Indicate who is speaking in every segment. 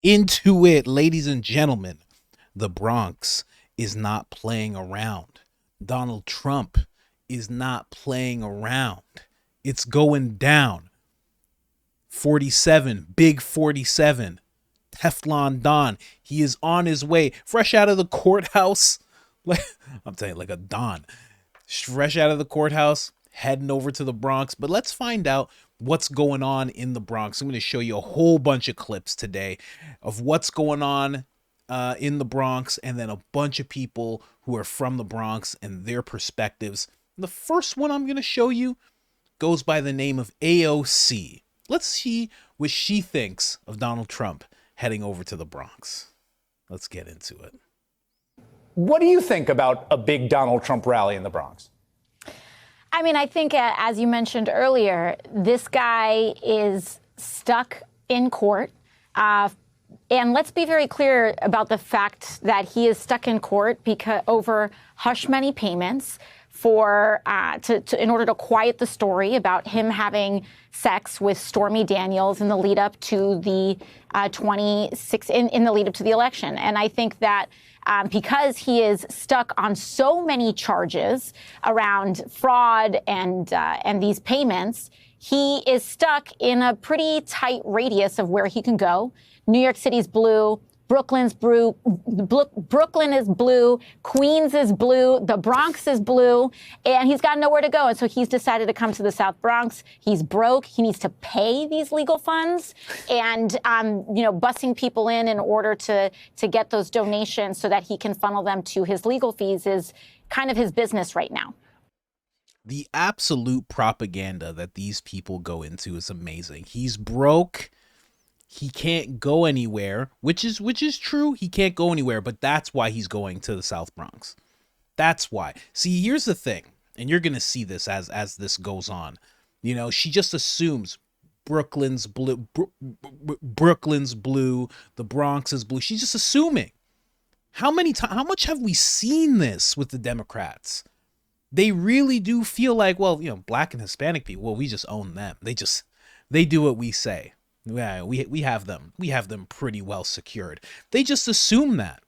Speaker 1: Into it, ladies and gentlemen. The Bronx is not playing around. Donald Trump is not playing around. It's going down. 47, big 47. Teflon Don. He is on his way, fresh out of the courthouse. I'm telling you, like a Don. Fresh out of the courthouse, heading over to the Bronx. But let's find out what's going on in the Bronx. I'm going to show you a whole bunch of clips today of what's going on in the Bronx, and then a bunch of people who are from the Bronx and their perspectives. The first one I'm going to show you goes by the name of AOC. Let's see what she thinks of Donald Trump heading over to the Bronx. Let's get into it.
Speaker 2: What do you think about a big Donald Trump rally in the Bronx?
Speaker 3: I mean, I think, as you mentioned earlier, this guy is stuck in court. And let's be very clear about the fact that he is stuck in court because over hush money payments in order to quiet the story about him having sex with Stormy Daniels in the lead up to the in the lead up to the election. And I think that because he is stuck on so many charges around fraud and these payments, he is stuck in a pretty tight radius of where he can go. New York City's blue. Brooklyn is blue, Queens is blue, the Bronx is blue, and he's got nowhere to go. And so he's decided to come to the South Bronx. He's broke. He needs to pay these legal funds and, bussing people in order to get those donations so that he can funnel them to his legal fees is kind of his business right now.
Speaker 1: The absolute propaganda that these people go into is amazing. He's broke. He can't go anywhere, which is true. He can't go anywhere, but that's why he's going to the South Bronx. That's why. See, here's the thing, and you're going to see this as this goes on. You know, she just assumes Brooklyn's blue, Brooklyn's blue, the Bronx is blue. She's just assuming. How much have we seen this with the Democrats? They really do feel like, well, black and Hispanic people, well, we just own them. They do what we say. Yeah, we have them pretty well secured. They just assume that.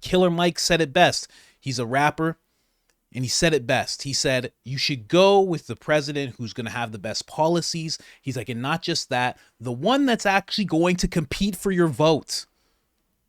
Speaker 1: Killer Mike said it best. He's a rapper, and he said it best. He said, you should go with the president who's going to have the best policies. He's like, and not just that, the one that's actually going to compete for your vote.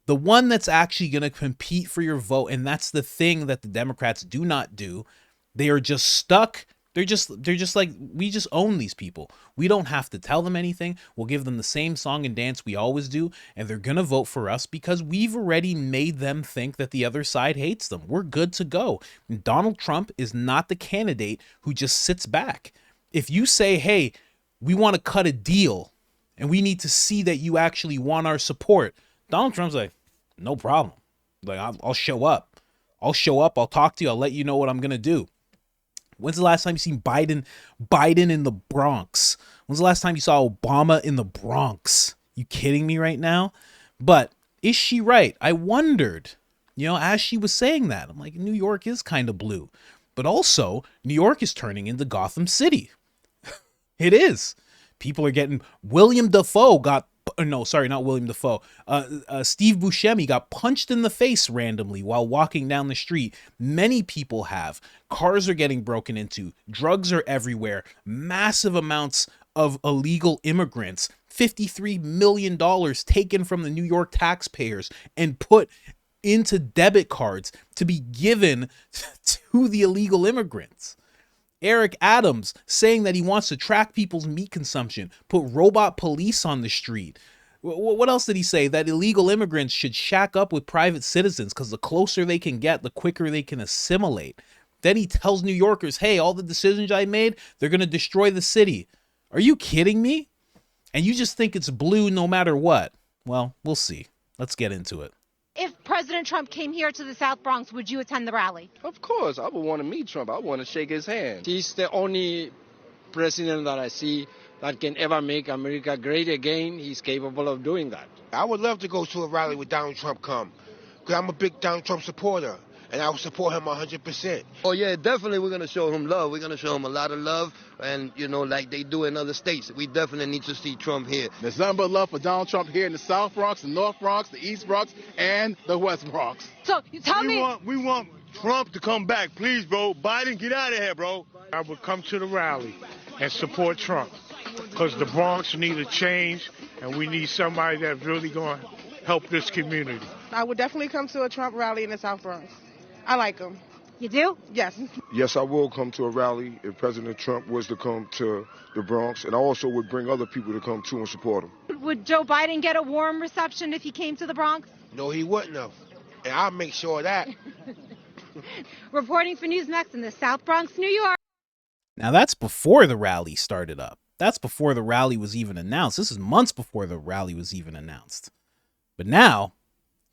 Speaker 1: The one that's actually going to compete for your vote. And that's the thing that the Democrats do not do. They are just stuck. They're just like, we just own these people. We don't have to tell them anything. We'll give them the same song and dance we always do, and they're going to vote for us because we've already made them think that the other side hates them. We're good to go. And Donald Trump is not the candidate who just sits back. If you say, hey, we want to cut a deal and we need to see that you actually want our support, Donald Trump's like, no problem. Like, I'll show up. I'll talk to you. I'll let you know what I'm going to do. When's the last time you seen Biden in the Bronx? When's the last time you saw Obama in the Bronx? You kidding me right now? But is she right? I wondered, as she was saying that. I'm like, New York is kind of blue. But also, New York is turning into Gotham City. It is. People are getting... William Dafoe got... No, sorry, not William Dafoe. Steve Buscemi got punched in the face randomly while walking down the street. Many people have. Cars are getting broken into. Drugs are everywhere. Massive amounts of illegal immigrants. $53 million taken from the New York taxpayers and put into debit cards to be given to the illegal immigrants. Eric Adams saying that he wants to track people's meat consumption, put robot police on the street. What else did he say? That illegal immigrants should shack up with private citizens because the closer they can get, the quicker they can assimilate. Then he tells New Yorkers, hey, all the decisions I made, they're going to destroy the city. Are you kidding me? And you just think it's blue no matter what? Well, we'll see. Let's get into it.
Speaker 4: If President Trump came here to the South Bronx, would you attend the rally?
Speaker 5: Of course. I would want to meet Trump. I want to shake his hand.
Speaker 6: He's the only president that I see that can ever make America great again. He's capable of doing that.
Speaker 7: I would love to go to a rally with Donald Trump come, because I'm a big Donald Trump supporter. and I will support him 100%.
Speaker 8: Oh, yeah, definitely we're going to show him love. We're going to show him a lot of love, and, you know, like they do in other states. We definitely need to see Trump here.
Speaker 9: There's nothing but love for Donald Trump here in the South Bronx, the North Bronx, the East Bronx, and the West Bronx.
Speaker 4: So tell me.
Speaker 10: We want Trump to come back. Please, bro. Biden, get out of here, bro. I would come to the rally and support Trump because the Bronx need a change, and we need somebody that's really going to help this community.
Speaker 11: I would definitely come to a Trump rally in the South Bronx. I like him.
Speaker 4: You do?
Speaker 11: Yes.
Speaker 12: Yes, I will come to a rally if President Trump was to come to the Bronx, and I also would bring other people to come too and support him.
Speaker 4: Would Joe Biden get a warm reception if he came to the Bronx?
Speaker 7: No, he wouldn't have. And I'll make sure of that.
Speaker 4: Reporting for Newsmax in the South Bronx, New York.
Speaker 1: Now, that's before the rally started up. That's before the rally was even announced. This is months before the rally was even announced. But now,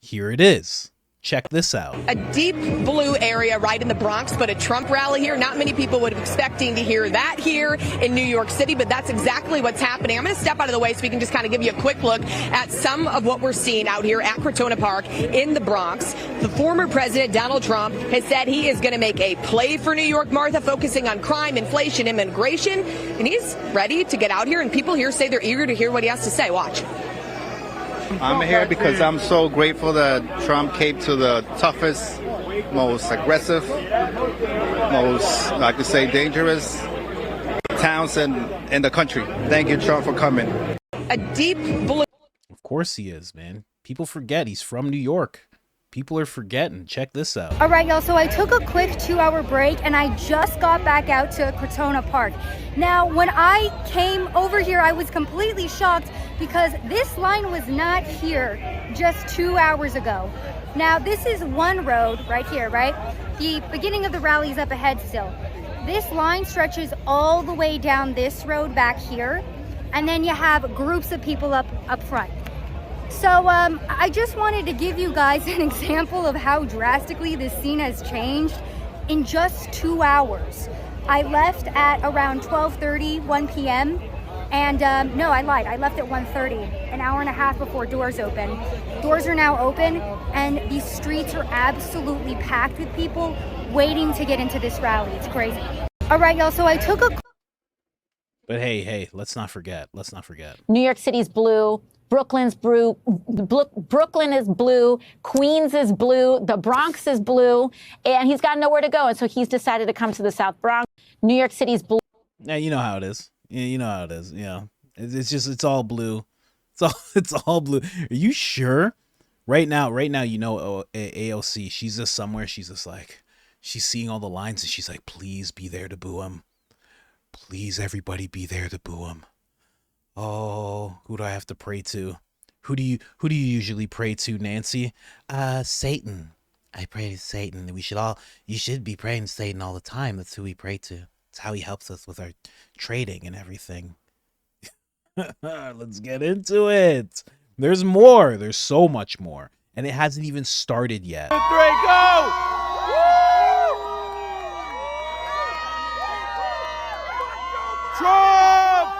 Speaker 1: here it is. Check this out.
Speaker 13: A deep blue area right in the Bronx, but a Trump rally here. Not many people would have expecting to hear that here in New York City, but that's exactly what's happening. I'm going to step out of the way so we can just kind of give you a quick look at some of what we're seeing out here at Crotona Park in the Bronx. The former president, Donald Trump, has said he is going to make a play for New York, Martha, focusing on crime, inflation, immigration, and he's ready to get out here, and people here say they're eager to hear what he has to say. Watch.
Speaker 14: I'm here because I'm so grateful that Trump came to the toughest, most aggressive, most, I could say, dangerous towns in the country. Thank you, Trump, for coming.
Speaker 13: A deep blue.
Speaker 1: Of course he is, man. People forget he's from New York. People are forgetting. Check this out.
Speaker 15: All right, y'all. So I took a quick 2-hour break and I just got back out to Crotona Park. Now, when I came over here, I was completely shocked because this line was not here just 2 hours ago. Now, this is one road right here, right? The beginning of the rally is up ahead still. This line stretches all the way down this road back here, and then you have groups of people up front. So I just wanted to give you guys an example of how drastically this scene has changed in just 2 hours. I left at around 12:30, 1 p.m. And no, I lied. I left at 1:30, an hour and a half before doors open. Doors are now open, and these streets are absolutely packed with people waiting to get into this rally. It's crazy. All right, y'all. So I took a...
Speaker 1: But hey, let's not forget.
Speaker 3: New York City's blue. Brooklyn's blue. Brooklyn is blue. Queens is blue. The Bronx is blue. And he's got nowhere to go. And so he's decided to come to the South Bronx. New York City's blue.
Speaker 1: Yeah, you know how it is. Yeah, you know how it is. Yeah, it's all blue. It's all blue. Are you sure? Right now, you know, AOC, she's just somewhere. She's just like, she's seeing all the lines and she's like, please be there to boo him. Please, everybody be there to boo him. Oh, who do I have to pray to? Who do you usually pray to, Nancy? Satan. I pray to Satan. You should be praying to Satan all the time. That's who we pray to. It's how he helps us with our trading and everything. Let's get into it. There's more. There's so much more. And it hasn't even started yet.
Speaker 10: 3, go! Trump!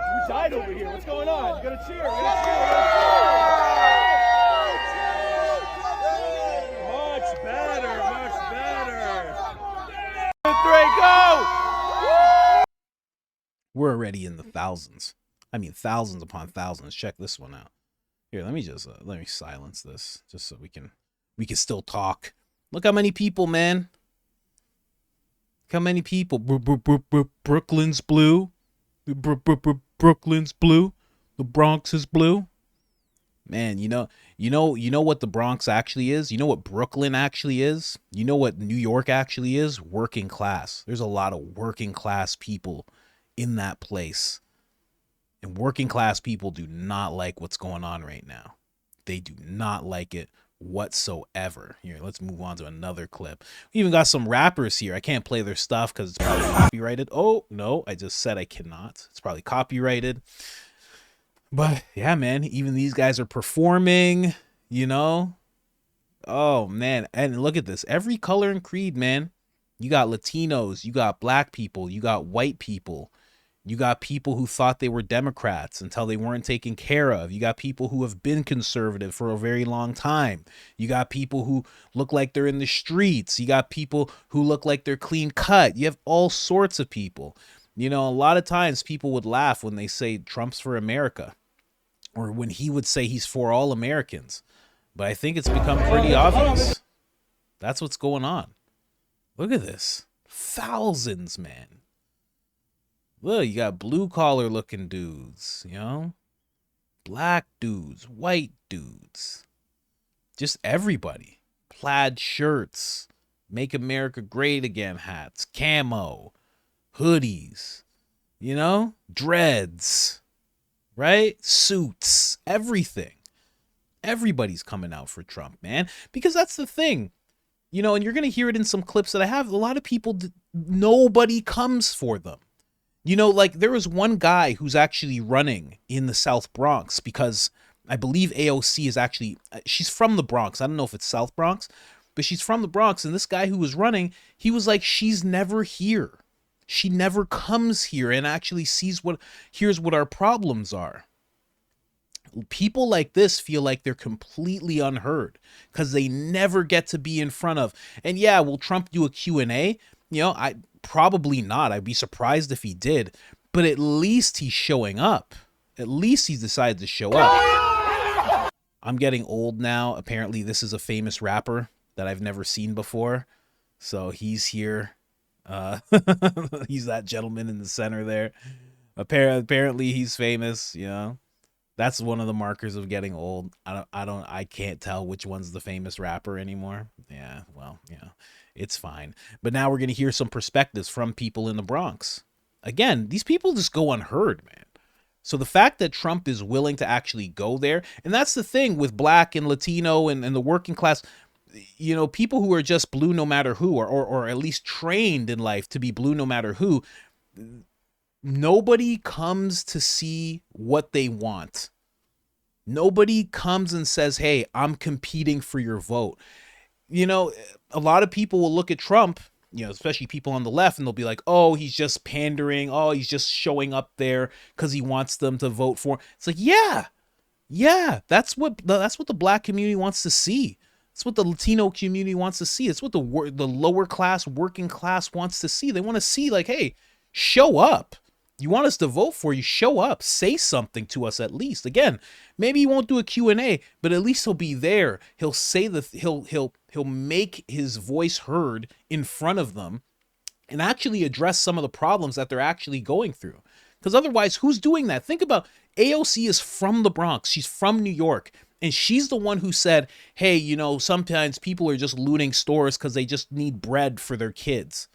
Speaker 2: You died over here. What's going on? You gotta cheer.
Speaker 10: Much better. 3, go!
Speaker 1: We're already in the thousands. I mean, thousands upon thousands. Check this one out. Here, let me silence this just so we can still talk. Look how many people, man. Look how many people. Brooklyn's blue. Brooklyn's blue. The Bronx is blue. Man, you know what the Bronx actually is? You know what Brooklyn actually is? You know what New York actually is? Working class. There's a lot of working class people in that place. And working class people do not like what's going on right now. They do not like it whatsoever. Here, let's move on to another clip. We even got some rappers here. I can't play their stuff because it's probably copyrighted. Oh, no, I just said I cannot. It's probably copyrighted. But yeah, man, even these guys are performing, you know? Oh, man. And look at this. Every color and creed, man. You got Latinos, you got black people, you got white people, You got people who thought they were Democrats until they weren't taken care of. You got people who have been conservative for a very long time. You got people who look like they're in the streets. You got people who look like they're clean cut. You have all sorts of people. You know, a lot of times people would laugh when they say Trump's for America, or when he would say he's for all Americans. But I think it's become pretty obvious. That's what's going on. Look at this. Thousands, man. Look, you got blue collar looking dudes, you know, black dudes, white dudes, just everybody. Plaid shirts, Make America Great Again hats, camo, hoodies, you know, dreads, right? Suits, everything. Everybody's coming out for Trump, man, because that's the thing, you know, and you're going to hear it in some clips that I have. A lot of people, nobody comes for them. You know, like there was one guy who's actually running in the South Bronx because I believe AOC is actually, she's from the Bronx. I don't know if it's South Bronx, but she's from the Bronx. And this guy who was running, he was like, she's never here. She never comes here and actually here's what our problems are. People like this feel like they're completely unheard because they never get to be in front of. And yeah, will Trump do a Q&A? You know, probably not. I'd be surprised if he did, but at least he's showing up. At least he's decided to show up. I'm getting old now. Apparently this is a famous rapper that I've never seen before. So he's here. He's that gentleman in the center there. Apparently he's famous, you know. That's one of the markers of getting old. I can't tell which one's the famous rapper anymore. Yeah, well, yeah. It's fine. But now we're going to hear some perspectives from people in the Bronx. Again, these people just go unheard, man. So the fact that Trump is willing to actually go there, and that's the thing with black and Latino and the working class, you know, people who are just blue no matter who, or at least trained in life to be blue no matter who, nobody comes to see what they want. Nobody comes and says, hey, I'm competing for your vote. You know, a lot of people will look at Trump, you know, especially people on the left, and they'll be like, oh, he's just pandering. Oh, he's just showing up there because he wants them to vote for him. It's like, yeah, that's what the black community wants to see. It's what the Latino community wants to see. It's what the lower class, working class wants to see. They want to see like, hey, show up. You want us to vote for you, show up, say something to us at least. Again, maybe he won't do a Q&A, but at least he'll be there. He'll say he'll make his voice heard in front of them and actually address some of the problems that they're actually going through. Because otherwise, who's doing that? Think about AOC is from the Bronx. She's from New York. And she's the one who said, hey, you know, sometimes people are just looting stores because they just need bread for their kids.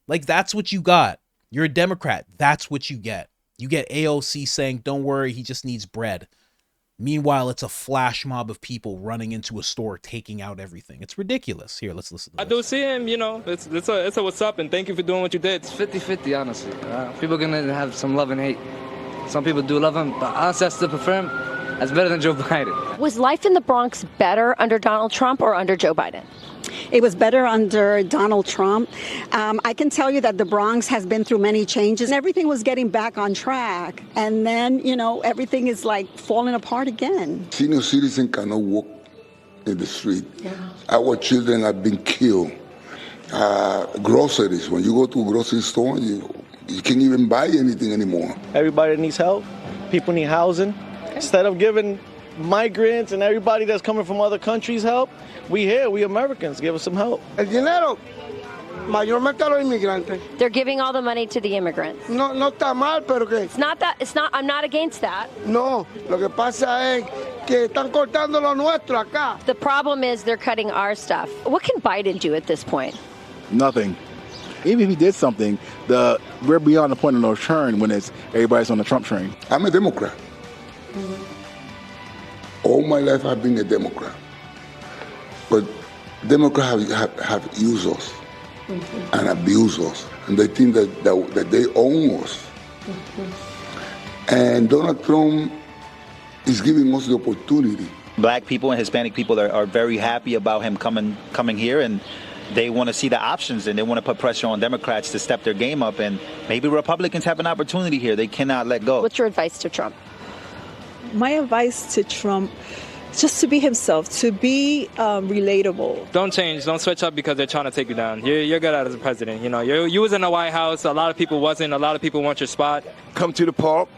Speaker 1: Like, that's what you got. You're a Democrat. That's what you get. You get AOC saying, don't worry, he just needs bread. Meanwhile, it's a flash mob of people running into a store, taking out everything. It's ridiculous. Here, let's listen to this.
Speaker 16: I do see him, you know, it's a what's up, and thank you for doing what you did.
Speaker 17: It's 50-50, honestly. People are going to have some love and hate. Some people do love him, but honestly, I still prefer him. That's better than Joe Biden.
Speaker 18: Was life in the Bronx better under Donald Trump or under Joe Biden?
Speaker 19: It was better under Donald Trump. I can tell you that the Bronx has been through many changes. Everything was getting back on track. And then, you know, everything is like falling apart again.
Speaker 20: Senior citizens cannot walk in the street. Yeah. Our children have been killed. Groceries, when you go to a grocery store, you can't even buy anything anymore.
Speaker 21: Everybody needs help. People need housing. Instead of giving migrants and everybody that's coming from other countries help, we Americans, give us some help.
Speaker 22: El dinero, mayormente a los inmigrantes.
Speaker 18: They're giving all the money to the immigrants.
Speaker 22: No está mal, pero que...
Speaker 18: I'm not against that.
Speaker 22: No, lo que pasa es que están cortando lo nuestro acá.
Speaker 18: The problem is they're cutting our stuff. What can Biden do at this point?
Speaker 23: Nothing. Even if he did something, we're beyond the point of no return when everybody's on the Trump train.
Speaker 20: I'm a Democrat. All my life I've been a Democrat. But Democrats have used us and abused us. And they think that they own us. And Donald Trump is giving us the opportunity.
Speaker 24: Black people and Hispanic people are very happy about him coming here. And
Speaker 5: they want to see the options and they want to put pressure on Democrats to step their game up. And maybe Republicans have an opportunity here. They cannot let go.
Speaker 18: What's your advice to Trump?
Speaker 6: My advice to Trump is just to be himself, to be relatable.
Speaker 16: Don't change. Don't switch up because they're trying to take you down. You're good at it as a president. You know, you was in the White House. A lot of people wasn't. A lot of people want your spot.
Speaker 22: Come to the park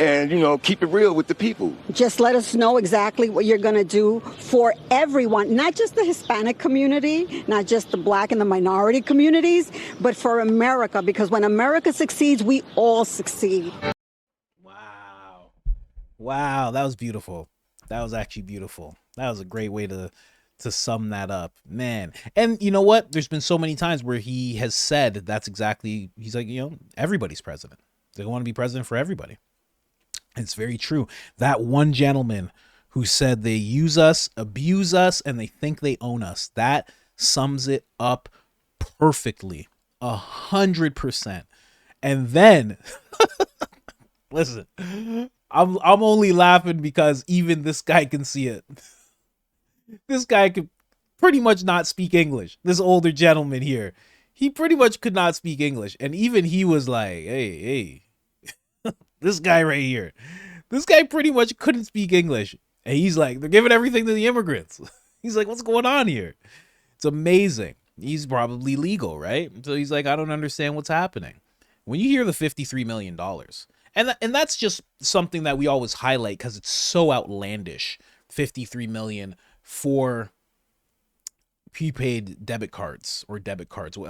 Speaker 22: and, keep it real with the people.
Speaker 19: Just let us know exactly what you're going to do for everyone, not just the Hispanic community, not just the Black and the minority communities, but for America, because when America succeeds, we all succeed.
Speaker 1: Wow, that was beautiful. That was actually beautiful. That was a great way to sum that up, man. And you know what? There's been so many times where he has said that's exactly, he's like, everybody's president. They want to be president for everybody. It's very true. That one gentleman who said they use us, abuse us, and they think they own us. That sums it up perfectly. 100%. And then, listen, I'm only laughing because even this guy can see it. This guy could pretty much not speak English. This older gentleman here, he pretty much could not speak English. And even he was like, hey, this guy right here, this guy pretty much couldn't speak English. And he's like, they're giving everything to the immigrants. He's like, what's going on here? It's amazing. He's probably legal, right? So he's like, I don't understand what's happening. When you hear the $53 million, and that's just something that we always highlight because it's so outlandish. 53 million for prepaid debit cards,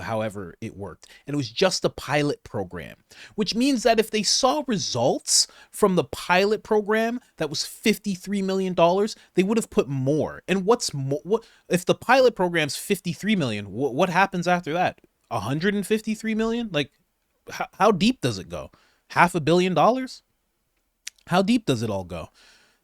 Speaker 1: however it worked. And it was just a pilot program, which means that if they saw results from the pilot program that was $53 million, they would have put more. And what's more, what if the pilot program's 53 million, what happens after that? 153 million? Like, how deep does it go? $500 million? How deep does it all go?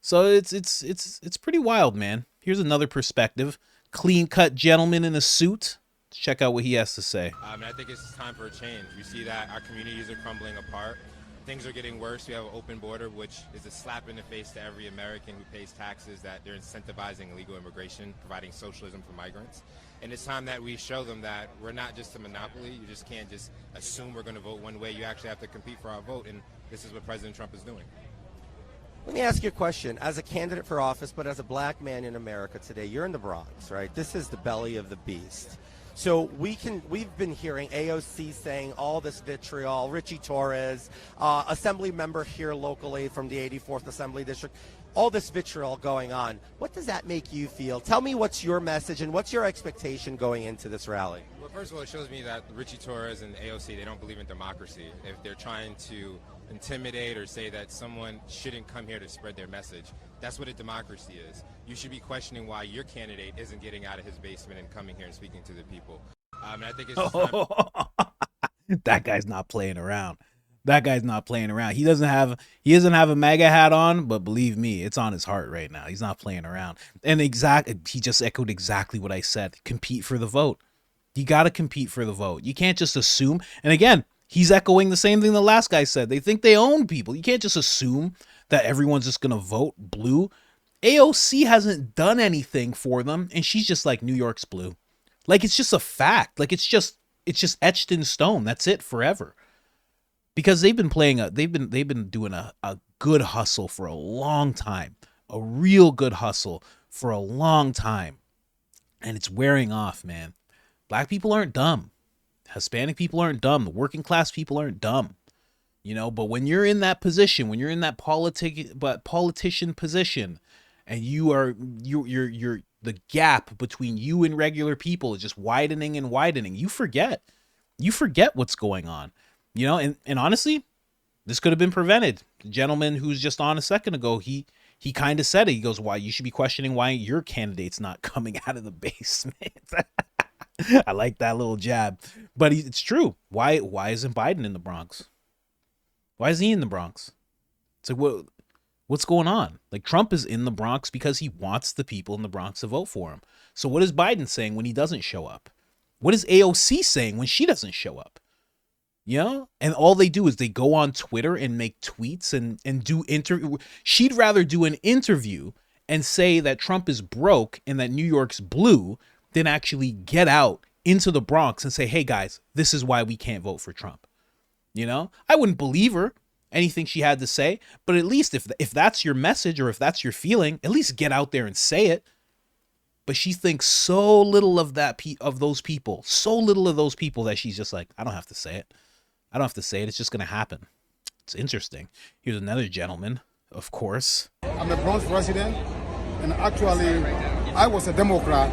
Speaker 1: So it's pretty wild, man. Here's another perspective. Clean-cut gentleman in a suit. Check out what he has to say.
Speaker 8: I think it's time for a change. We see that our communities are crumbling apart. Things are getting worse. We have an open border, which is a slap in the face to every American who pays taxes, that they're incentivizing illegal immigration, providing socialism for migrants. And it's time that we show them that we're not just a monopoly. You just can't just assume we're going to vote one way. You actually have to compete for our vote, and this is what President Trump is doing.
Speaker 24: Let me ask you a question. As a candidate for office, but as a black man in America today, you're in the Bronx, right? This is the belly of the beast. So we've been hearing AOC saying all this vitriol, Richie Torres, assembly member here locally from the 84th Assembly District, all this vitriol going on. What does that make you feel? Tell me what's your message and what's your expectation going into this rally?
Speaker 8: Well, first of all, it shows me that Richie Torres and AOC, they don't believe in democracy. If they're trying to intimidate or say that someone shouldn't come here to spread their message, that's what a democracy is. You should be questioning why your candidate isn't getting out of his basement and coming here and speaking to the people. And I think it's just time.
Speaker 1: That guy's not playing around. That guy's not playing around. He doesn't have a MAGA hat on, but believe me, it's on his heart right now. He's not playing around. And he just echoed exactly what I said. Compete for the vote. You got to compete for the vote. You can't just assume. And again, he's echoing the same thing the last guy said. They think they own people. You can't just assume that everyone's just going to vote blue. AOC hasn't done anything for them, and she's just like, New York's blue. Like, it's just a fact. Like, it's just etched in stone. That's it forever. Because they've been doing a good hustle for a long time. A real good hustle for a long time. And it's wearing off, man. Black people aren't dumb. Hispanic people aren't dumb. The working class people aren't dumb. But when you're in that position, when you're in that politician position, and you're the gap between you and regular people is just widening and widening, you forget what's going on. And honestly, this could have been prevented. The gentleman who's just on a second ago, he kind of said it. He goes, why you should be questioning why your candidate's not coming out of the basement. I like that little jab, but it's true. Why isn't Biden in the Bronx? Why is he in the Bronx? It's like, what's going on? Like, Trump is in the Bronx because he wants the people in the Bronx to vote for him. So what is Biden saying when he doesn't show up? What is AOC saying when she doesn't show up? And all they do is they go on Twitter and make tweets and do interview. She'd rather do an interview and say that Trump is broke and that New York's blue than actually get out into the Bronx and say, hey guys, this is why we can't vote for Trump. You know, I wouldn't believe her, anything she had to say, but at least if that's your message or if that's your feeling, at least get out there and say it. But she thinks so little of those people, so little of those people that she's just like, I don't have to say it. I don't have to say it. It's just going to happen. It's interesting. Here's another gentleman, of course.
Speaker 7: I'm a Bronx resident, and actually, I was a Democrat,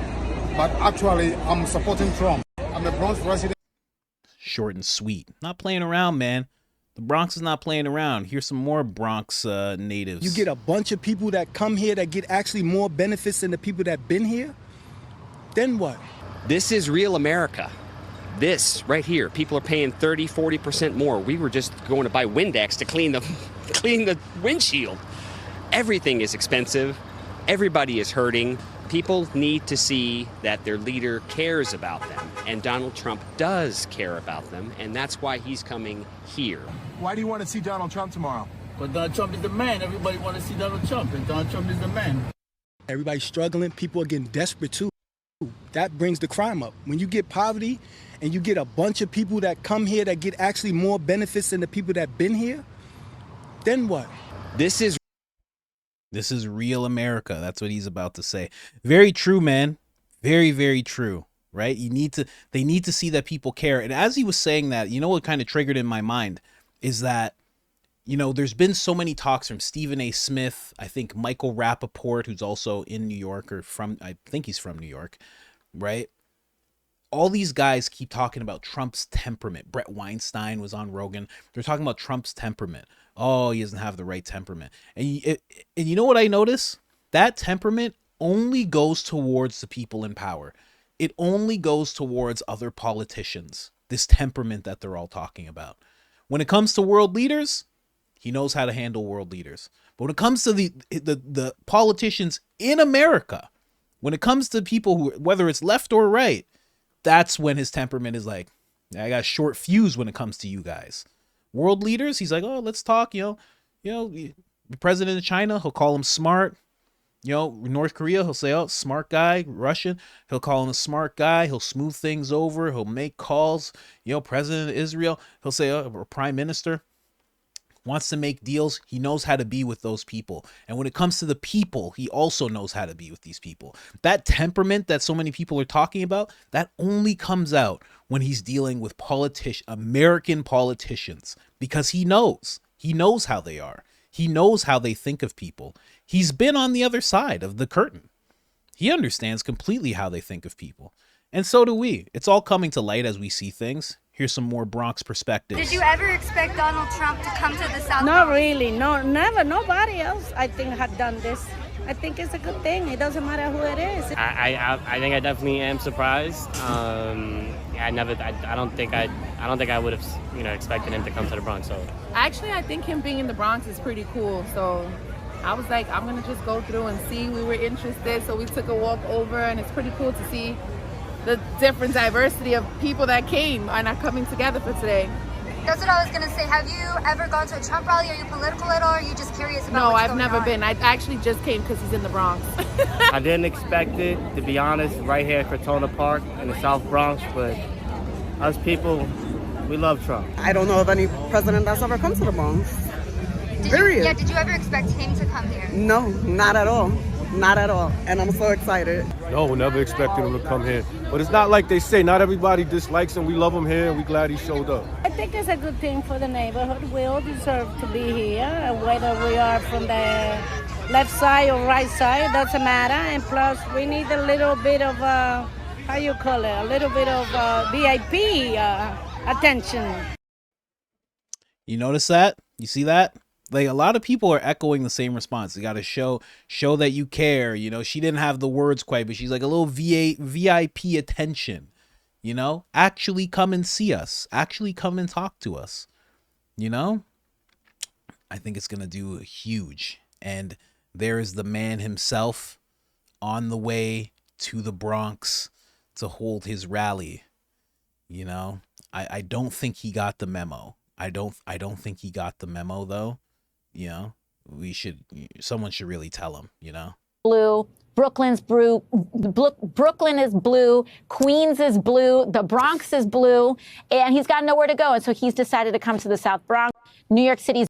Speaker 7: but actually, I'm supporting Trump. I'm a Bronx resident.
Speaker 1: Short and sweet. Not playing around, man. The Bronx is not playing around. Here's some more Bronx natives.
Speaker 9: You get a bunch of people that come here that get actually more benefits than the people that been here. Then what?
Speaker 11: This is real America. This right here, people are paying 30, 40% more. We were just going to buy Windex to clean the windshield. Everything is expensive. Everybody is hurting. People need to see that their leader cares about them, and Donald Trump does care about them, and that's why he's coming here.
Speaker 22: Why do you want to see Donald Trump tomorrow?
Speaker 12: But Donald Trump is the man. Everybody want to see Donald Trump, and Donald Trump is the man.
Speaker 9: Everybody's struggling. People are getting desperate too. That brings the crime up. When you get poverty and you get a bunch of people that come here that get actually more benefits than the people that been here, then what?
Speaker 11: This is
Speaker 1: real America. That's what he's about to say. Very true, man. Very, very true. Right? They need to see that people care. And as he was saying that, you know what kind of triggered in my mind is that, you know, there's been so many talks from Stephen A. Smith, I think Michael Rappaport, who's also in New York, I think he's from New York, right? All these guys keep talking about Trump's temperament. Brett Weinstein was on Rogan. They're talking about Trump's temperament. Oh, he doesn't have the right temperament. And you know what I notice? That temperament only goes towards the people in power. It only goes towards other politicians, this temperament that they're all talking about. When it comes to world leaders, he knows how to handle world leaders. But when it comes to the politicians in America, when it comes to people who, whether it's left or right, that's when his temperament is like, I got a short fuse when it comes to you guys. World leaders, he's like, oh, let's talk, you know, the president of China, he'll call him smart. You know, North Korea, he'll say, oh, smart guy. Russian, he'll call him a smart guy. He'll smooth things over. He'll make calls. You know, president of Israel, he'll say, oh, or prime minister wants to make deals. He knows how to be with those people. And when it comes to the people, he also knows how to be with these people. That temperament that so many people are talking about, that only comes out when he's dealing with American politicians, because he knows how they are. He knows how they think of people. He's been on the other side of the curtain. He understands completely how they think of people. And so do we. It's all coming to light as we see things. Here's some more Bronx perspectives.
Speaker 15: Did you ever expect Donald Trump to come to the South?
Speaker 25: Not really. No, never. Nobody else, I think, had done this. I think it's a good thing. It doesn't matter who it is.
Speaker 26: I think I definitely am surprised. I don't think I would have, expected him to come to the Bronx. So
Speaker 27: actually, I think him being in the Bronx is pretty cool. So I was like, I'm gonna just go through and see. We were interested, so we took a walk over, and it's pretty cool to see the different diversity of people that came and are coming together for today.
Speaker 15: That's what I was gonna say. Have you ever gone to a Trump rally? Are you political at all? Or are you just curious about
Speaker 27: No,
Speaker 15: what's
Speaker 27: I've
Speaker 15: going
Speaker 27: never
Speaker 15: on?
Speaker 27: been. I actually just came because he's in the Bronx.
Speaker 26: I didn't expect it, to be honest, right here at Crotona Park in the South Bronx, but us people, we love Trump.
Speaker 28: I don't know of any president that's ever come to the Bronx. Period.
Speaker 15: Did you ever expect him to come here?
Speaker 28: No, not at all. Not at all. And I'm so excited.
Speaker 29: No, never expected him to come here. But it's not like they say, not everybody dislikes him. We love him here, and we're glad he showed up.
Speaker 25: I think it's a good thing for the neighborhood. We all deserve to be here, whether we are from the left side or right side, doesn't matter. And plus, we need a little bit of, a little bit of VIP attention.
Speaker 1: You notice that? You see that? Like, a lot of people are echoing the same response. You got to show that you care. You know, she didn't have the words quite, but she's like a little VIP attention. You know, actually come and see us. Actually come and talk to us. You know, I think it's going to do huge. And there is the man himself on the way to the Bronx to hold his rally. You know, I don't think he got the memo. I don't think he got the memo, though. You know, someone should really tell him, you know.
Speaker 3: Blue Brooklyn is blue, Queens is blue, the Bronx is blue, and he's got nowhere to go. And so he's decided to come to the South Bronx. New York City's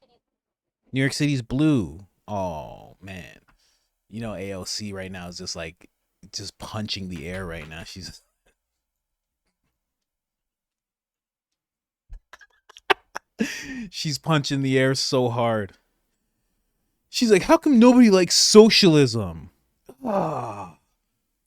Speaker 1: blue. Oh, man. You know, AOC right now is just punching the air right now. She's punching the air so hard. She's like, how come nobody likes socialism? Oh,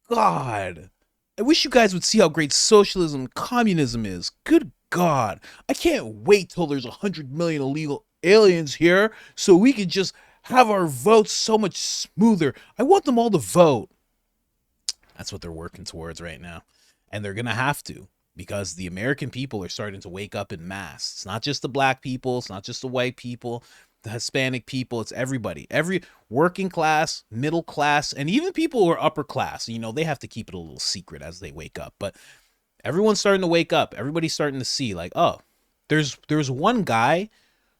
Speaker 1: God. I wish you guys would see how great socialism and communism is. Good God. I can't wait till there's 100 million illegal aliens here so we can just have our votes so much smoother. I want them all to vote. That's what they're working towards right now. And they're going to have to, because the American people are starting to wake up in mass. It's not just the black people. It's not just the white people, the Hispanic people. It's everybody. Every working class, middle class, and even people who are upper class. You know, they have to keep it a little secret as they wake up. But everyone's starting to wake up. Everybody's starting to see, like, oh, there's one guy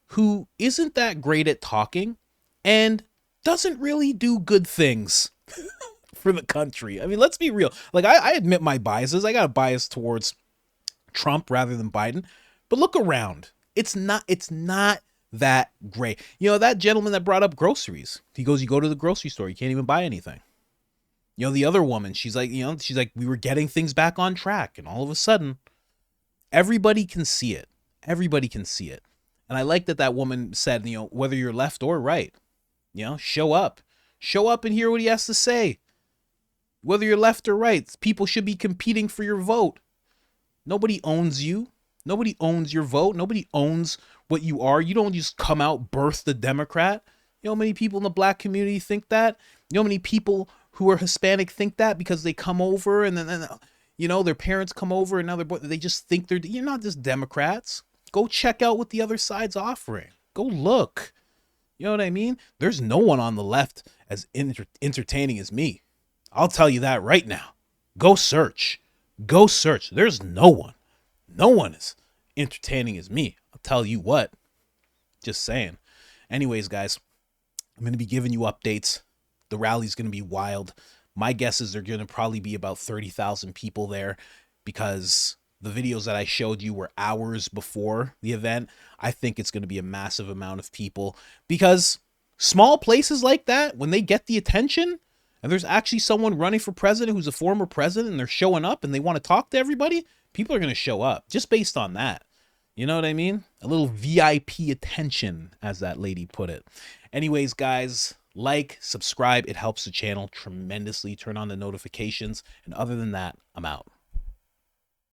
Speaker 1: who isn't that great at talking and doesn't really do good things for the country. I mean, let's be real. Like, I admit my biases. I got a bias towards Trump rather than Biden. But look around. It's not that great. You know, that gentleman that brought up groceries. He goes, you go to the grocery store, you can't even buy anything. You know, the other woman, she's like, we were getting things back on track. And all of a sudden, everybody can see it. Everybody can see it. And I like that woman said, you know, whether you're left or right, you know, show up. Show up and hear what he has to say. Whether you're left or right, people should be competing for your vote. Nobody owns you. Nobody owns your vote. Nobody owns what you are. You don't just come out, birth the Democrat. You know how many people in the black community think that? You know how many people who are Hispanic think that because they come over and then you know, their parents come over and now they just think you're not just Democrats. Go check out what the other side's offering. Go look. You know what I mean? There's no one on the left as entertaining as me. I'll tell you that right now. Go search. Go search. There's no one. No one is entertaining as me. I'll tell you what. Just saying. Anyways, guys, I'm going to be giving you updates. The rally's going to be wild. My guess is there're going to probably be about 30,000 people there because the videos that I showed you were hours before the event. I think it's going to be a massive amount of people because small places like that, when they get the attention and there's actually someone running for president who's a former president and they're showing up and they want to talk to everybody, people are going to show up just based on that. You know what I mean? A little VIP attention, as that lady put it. Anyways, guys, like, subscribe. It helps the channel tremendously. Turn on the notifications. And other than that, I'm out.